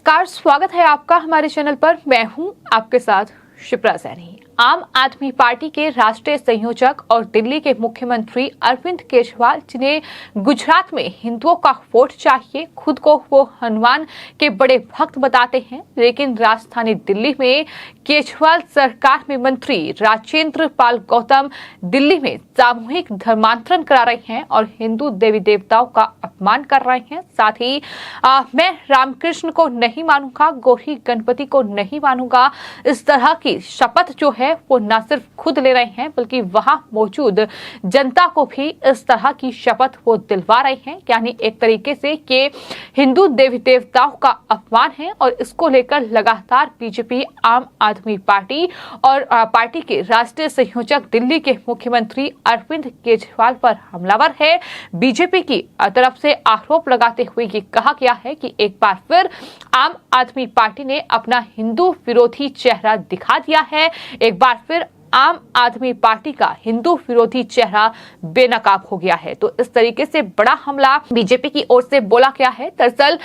नमस्कार, स्वागत है आपका हमारे चैनल पर। मैं हूं आपके साथ शिप्रा सैनी। आम आदमी पार्टी के राष्ट्रीय संयोजक और दिल्ली के मुख्यमंत्री अरविंद केजरीवाल, जिन्हें गुजरात में हिंदुओं का वोट चाहिए, खुद को वो हनुमान के बड़े भक्त बताते हैं, लेकिन राजधानी दिल्ली में केजरीवाल सरकार में मंत्री राजेंद्र पाल गौतम दिल्ली में सामूहिक धर्मांतरण करा रहे हैं और हिंदू देवी देवताओं का अपमान कर रहे हैं। साथ ही मैं रामकृष्ण को नहीं मानूंगा, गौरी गणपति को नहीं मानूंगा, इस तरह की शपथ जो है वो न सिर्फ खुद ले रहे हैं बल्कि वहां मौजूद जनता को भी इस तरह की शपथ वो दिलवा रहे हैं। यानी एक तरीके से कि हिंदू देवी देवताओं का अपमान है और इसको लेकर लगातार बीजेपी, आम आदमी पार्टी और पार्टी के राष्ट्रीय संयोजक दिल्ली के मुख्यमंत्री अरविंद केजरीवाल पर हमलावर है। बीजेपी की तरफ से आरोप लगाते हुए ये कहा गया है कि एक बार फिर आम आदमी पार्टी ने अपना हिंदू विरोधी चेहरा दिखा दिया है। एक बार फिर आम आदमी पार्टी का हिंदू विरोधी चेहरा बेनकाब हो गया है। तो इस तरीके से बड़ा हमला बीजेपी की ओर से बोला गया है। दरअसल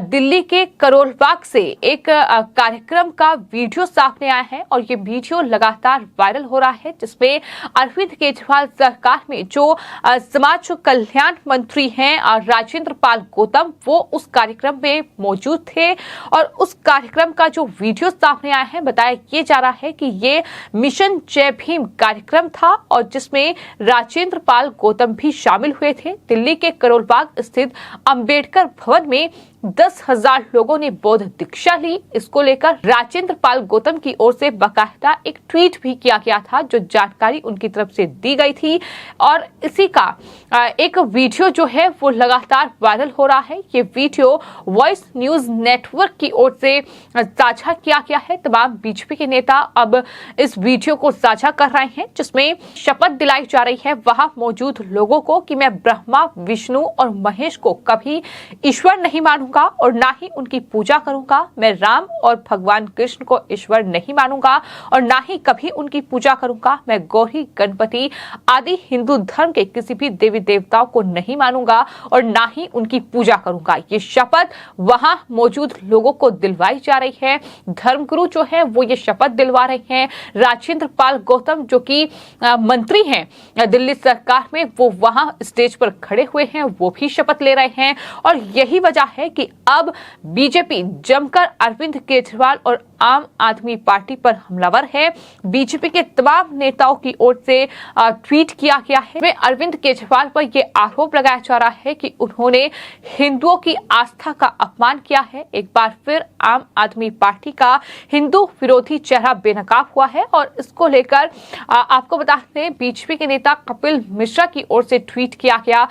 दिल्ली के करोल बाग से एक कार्यक्रम का वीडियो सामने आया है और ये वीडियो लगातार वायरल हो रहा है, जिसमें अरविंद केजरीवाल सरकार में जो समाज कल्याण मंत्री हैं राजेंद्र पाल गौतम, वो उस कार्यक्रम में मौजूद थे और उस कार्यक्रम का जो वीडियो सामने आया है, बताया ये जा रहा है कि ये मिशन जय भीम कार्यक्रम था और जिसमें राजेंद्र पाल गौतम भी शामिल हुए थे। दिल्ली के करोल बाग स्थित अंबेडकर भवन में 10,000 लोगों ने बौद्ध दीक्षा ली। इसको लेकर राजेंद्र पाल गौतम की ओर से बाकायदा एक ट्वीट भी किया गया था, जो जानकारी उनकी तरफ से दी गई थी और इसी का एक वीडियो जो है वो लगातार वायरल हो रहा है। ये वीडियो वॉइस न्यूज नेटवर्क की ओर से साझा किया गया है। तमाम बीजेपी के नेता अब इस वीडियो को साझा कर रहे हैं, जिसमें शपथ दिलाई जा रही है वहां मौजूद लोगों को कि मैं ब्रह्मा, विष्णु और महेश को कभी ईश्वर नहीं मानूंगा और ना ही उनकी पूजा करूंगा। मैं राम और भगवान कृष्ण को ईश्वर नहीं मानूंगा और ना ही कभी उनकी पूजा करूंगा। मैं गौरी, गणपति आदि हिंदू धर्म के किसी भी देवी देवताओं को नहीं मानूंगा और ना ही उनकी पूजा करूंगा। ये शपथ वहां मौजूद लोगों को दिलवाई जा रही है। धर्मगुरु जो है वो ये शपथ दिलवा रहे हैं। राजेंद्र पाल गौतम जो कि मंत्री हैं दिल्ली सरकार में, वो वहां स्टेज पर खड़े हुए हैं, वो भी शपथ ले रहे हैं और यही वजह है कि अब बीजेपी जमकर अरविंद केजरीवाल और आम आदमी पार्टी पर हमलावर है। बीजेपी के तमाम नेताओं की ओर से ट्वीट किया गया है। में अरविंद केजरीवाल पर यह आरोप लगाया जा रहा है कि उन्होंने हिंदुओं की आस्था का अपमान किया है। एक बार फिर आम आदमी पार्टी का हिंदू विरोधी चेहरा बेनकाब हुआ है और इसको लेकर आपको बता दें, बीजेपी के नेता कपिल मिश्रा की ओर से ट्वीट किया गया।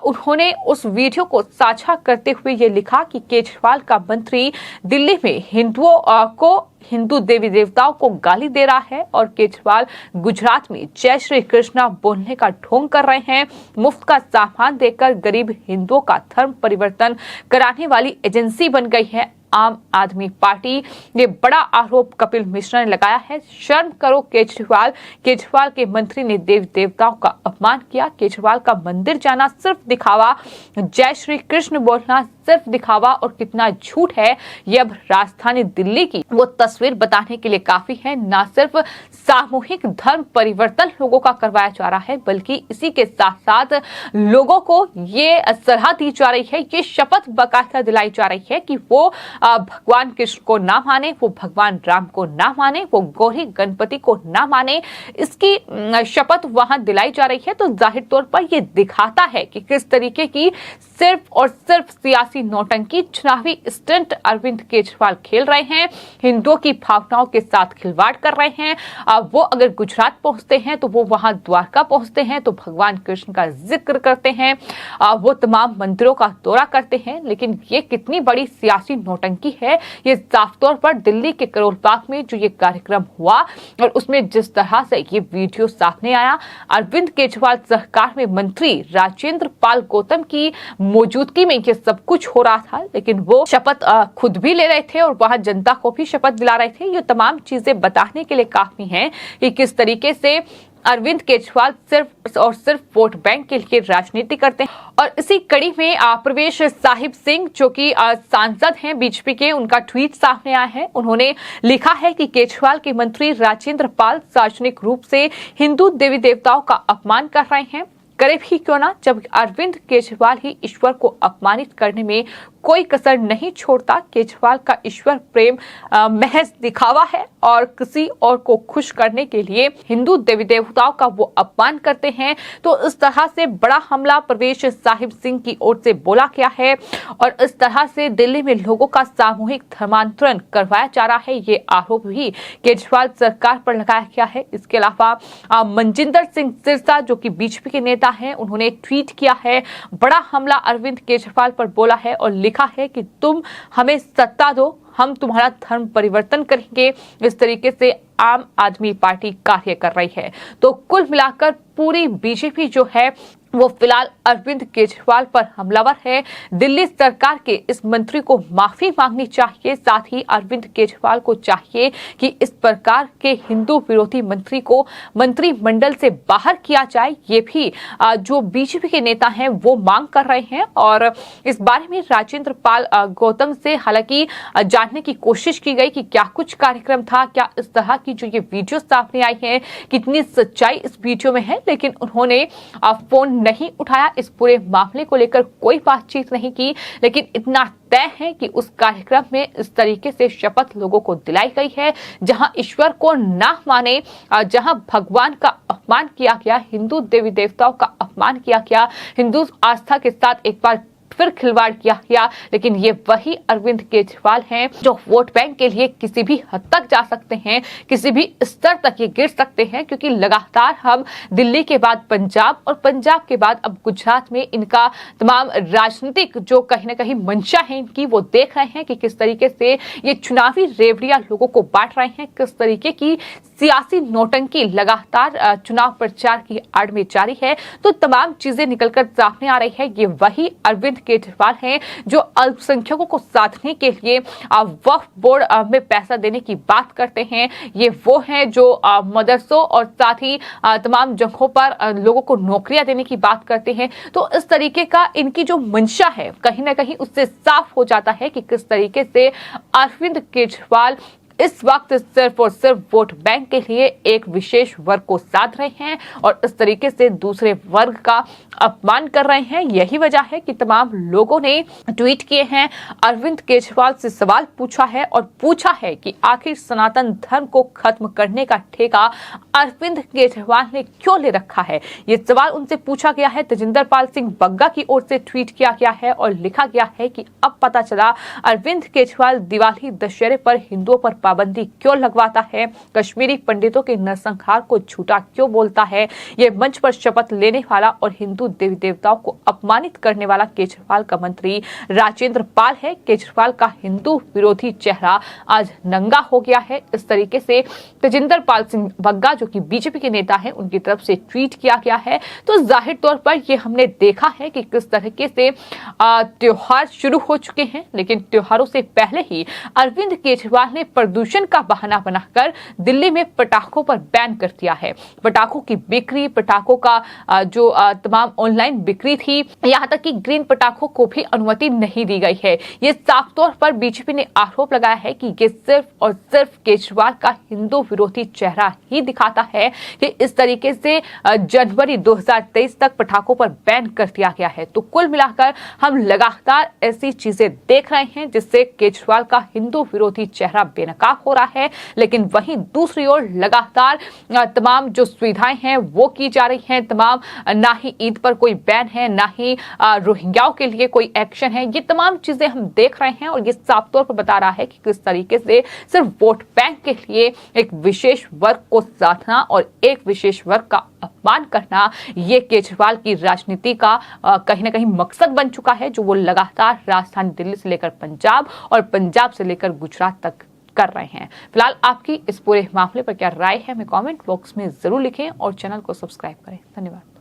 उन्होंने उस वीडियो को साझा करते हुए ये लिखा कि केजरीवाल का मंत्री दिल्ली में हिंदुओं को, हिंदू देवी देवताओं को गाली दे रहा है और केजरीवाल गुजरात में जय श्री कृष्णा बोलने का ढोंग कर रहे हैं। मुफ्त का सामान देकर गरीब हिंदुओं का धर्म परिवर्तन कराने वाली एजेंसी बन गई है आम आदमी पार्टी। ये बड़ा आरोप कपिल मिश्रा ने लगाया है। शर्म करो केजरीवाल। केजरीवाल के मंत्री ने देवी देवताओं का अपमान किया। केजरीवाल का मंदिर जाना सिर्फ दिखावा, जय श्री कृष्ण बोलना सिर्फ दिखावा और कितना झूठ है, ये अब राजधानी दिल्ली की वो तस्वीर बताने के लिए काफी है। न सिर्फ सामूहिक धर्म परिवर्तन लोगों का करवाया जा रहा है, बल्कि इसी के साथ साथ लोगों को ये सलाह दी जा रही है, ये शपथ बाकायदा दिलाई जा रही है कि वो भगवान कृष्ण को ना माने, वो भगवान राम को ना माने, वो गौरी गणपति को ना माने। इसकी शपथ वहां दिलाई जा रही है। तो जाहिर तौर पर यह दिखाता है कि किस तरीके की सिर्फ और सिर्फ सियासी नौटंकी, चुनावी स्टंट अरविंद केजरीवाल खेल रहे हैं। हिंदुओं की भावनाओं के साथ खिलवाड़ कर रहे हैं। वो अगर गुजरात पहुंचते हैं तो वो वहां द्वारका पहुंचते हैं तो भगवान कृष्ण का जिक्र करते हैं, वो तमाम मंदिरों का दौरा करते हैं। लेकिन ये कितनी बड़ी सियासी नौटंकी है, ये साफ तौर पर दिल्ली के करोल बाग में जो ये कार्यक्रम हुआ और उसमें जिस तरह से ये वीडियो सामने आया, अरविंद केजरीवाल सरकार में मंत्री राजेंद्र पाल गौतम की मौजूदगी में ये सब कुछ हो रहा था। लेकिन वो शपथ खुद भी ले रहे थे और वहां जनता को भी शपथ दिला रहे थे। ये तमाम चीजें बताने के लिए काफी हैं कि किस तरीके से अरविंद केजरीवाल सिर्फ और सिर्फ वोट बैंक के लिए राजनीति करते हैं। और इसी कड़ी में प्रवेश साहिब सिंह जो कि सांसद हैं बीजेपी के, उनका ट्वीट सामने आया है। उन्होंने लिखा है कि केजरीवाल के मंत्री राजेंद्र पाल सार्वजनिक रूप से हिंदू देवी देवताओं का अपमान कर रहे हैं। करे भी क्यों ना, जब अरविंद केजरीवाल ही ईश्वर को अपमानित करने में कोई कसर नहीं छोड़ता। केजरीवाल का ईश्वर प्रेम महज दिखावा है और किसी और को खुश करने के लिए हिंदू देवी देवताओं का वो अपमान करते हैं। तो इस तरह से बड़ा हमला प्रवेश साहिब सिंह की ओर से बोला गया है और इस तरह से दिल्ली में लोगों का सामूहिक धर्मांतरण करवाया जा रहा है, ये आरोप भी केजरीवाल सरकार पर लगाया गया है। इसके अलावा मनजिंदर सिंह सिरसा जो कि बीजेपी के नेता हैं, उन्होंने ट्वीट किया है, बड़ा हमला अरविंद केजरीवाल पर बोला है और लिखा है कि तुम हमें सत्ता दो, हम तुम्हारा धर्म परिवर्तन करेंगे। इस तरीके से आम आदमी पार्टी कार्य कर रही है। तो कुल मिलाकर पूरी बीजेपी जो है वो फिलहाल अरविंद केजरीवाल पर हमलावर है। दिल्ली सरकार के इस मंत्री को माफी मांगनी चाहिए। साथ ही अरविंद केजरीवाल को चाहिए कि इस प्रकार के हिंदू विरोधी मंत्री को मंत्रिमंडल से बाहर किया जाए। ये भी जो बीजेपी के नेता हैं वो मांग कर रहे हैं। और इस बारे में राजेंद्र पाल गौतम से हालांकि जानने की कोशिश की गई कि क्या कुछ कार्यक्रम था, क्या इस तरह की जो ये वीडियो सामने आई है कितनी सच्चाई इस वीडियो में है, लेकिन उन्होंने फोन नहीं उठाया। इस पूरे मामले को लेकर कोई बातचीत नहीं की, लेकिन इतना तय है कि उस कार्यक्रम में इस तरीके से शपथ लोगों को दिलाई गई है जहां ईश्वर को ना माने, जहां भगवान का अपमान किया गया, हिंदू देवी देवताओं का अपमान किया गया, हिंदू आस्था के साथ एक बार फिर खिलवाड़ किया गया। लेकिन ये वही अरविंद केजरीवाल हैं जो वोट बैंक के लिए किसी भी हद तक जा सकते हैं, किसी भी स्तर तक ये गिर सकते हैं, क्योंकि लगातार हम दिल्ली के बाद पंजाब और पंजाब के बाद अब गुजरात में इनका तमाम राजनीतिक जो कहीं ना कहीं मंशा है इनकी, वो देख रहे हैं कि किस तरीके से ये चुनावी रेवड़ियां लोगों को बांट रहे हैं, किस तरीके की सियासी नौटंकी लगातार चुनाव प्रचार की आड़ में जारी है। तो तमाम चीजें निकलकर सामने आ रही है। ये वही अरविंद केजरीवाल हैं जो अल्पसंख्यकों को साधने के लिए वक्फ बोर्ड में पैसा देने की बात करते हैं। ये वो हैं जो मदरसों और साथ ही तमाम जगहों पर लोगों को नौकरियां देने की बात करते हैं। तो इस तरीके का इनकी जो मंशा है कहीं ना कहीं उससे साफ हो जाता है कि किस तरीके से अरविंद केजरीवाल इस वक्त सिर्फ और सिर्फ वोट बैंक के लिए एक विशेष वर्ग को साध रहे हैं और इस तरीके से दूसरे वर्ग का अपमान कर रहे हैं। यही वजह है कि तमाम लोगों ने ट्वीट किए हैं, अरविंद केजरीवाल से सवाल पूछा है और पूछा है कि आखिर सनातन धर्म को खत्म करने का ठेका अरविंद केजरीवाल ने क्यों ले रखा है। ये सवाल उनसे पूछा गया है। तेजिंदर पाल सिंह बग्गा की ओर से ट्वीट किया गया है और लिखा गया है कि अब पता चला अरविंद केजरीवाल दिवाली दशहरे पर हिंदुओं पर पाबंदी क्यों लगवाता है, कश्मीरी पंडितों के नरसंहार को झूठा क्यों बोलता है। ये मंच पर शपथ लेने वाला और हिंदू देवी देवताओं को अपमानित करने वाला केजरीवाल का मंत्री राजेंद्र पाल है। केजरीवाल का हिंदू विरोधी चेहरा आज नंगा हो गया है। इस तरीके से तेजिंदर पाल सिंह बग्गा जो कि बीजेपी के नेता हैं उनकी तरफ से ट्वीट किया गया है। तो जाहिर तौर पर ये हमने देखा है कि किस तरीके से त्योहार शुरू हो चुके हैं, लेकिन त्योहारों से पहले ही अरविंद केजरीवाल ने प्रदूषण का बहाना बनाकर दिल्ली में पटाखों पर बैन कर दिया है। पटाखों की बिक्री, पटाखों का जो तमाम ऑनलाइन बिक्री थी, यहाँ तक कि ग्रीन पटाखों को भी अनुमति नहीं दी गई है। ये साफ तौर पर बीजेपी ने आरोप लगाया है कि ये सिर्फ और सिर्फ केजरीवाल का हिंदू विरोधी चेहरा ही दिखाता है कि इस तरीके से जनवरी 2023 तक पटाखों पर बैन कर दिया गया है। तो कुल मिलाकर हम लगातार ऐसी चीजें देख रहे हैं जिससे केजरीवाल का हिंदू विरोधी चेहरा बेनकाब हो रहा है। लेकिन वहीं दूसरी ओर लगातार तमाम जो सुविधाएं हैं वो की जा रही हैं। तमाम ना ही ईद पर कोई बैन है, ना ही रोहिंग्याओं के लिए कोई एक्शन है। ये तमाम चीजें हम देख रहे हैं और ये साफ तौर पर बता रहा है कि किस तरीके से सिर्फ वोट बैंक के लिए एक विशेष वर्ग को साधना और एक विशेष वर्ग का अपमान करना, ये केजरीवाल की राजनीति का कहीं ना कहीं मकसद बन चुका है, जो वो लगातार राजधानी दिल्ली से लेकर पंजाब और पंजाब से लेकर गुजरात तक कर रहे हैं। फिलहाल आपकी इस पूरे मामले पर क्या राय है, हमें कमेंट बॉक्स में जरूर लिखें और चैनल को सब्सक्राइब करें। धन्यवाद।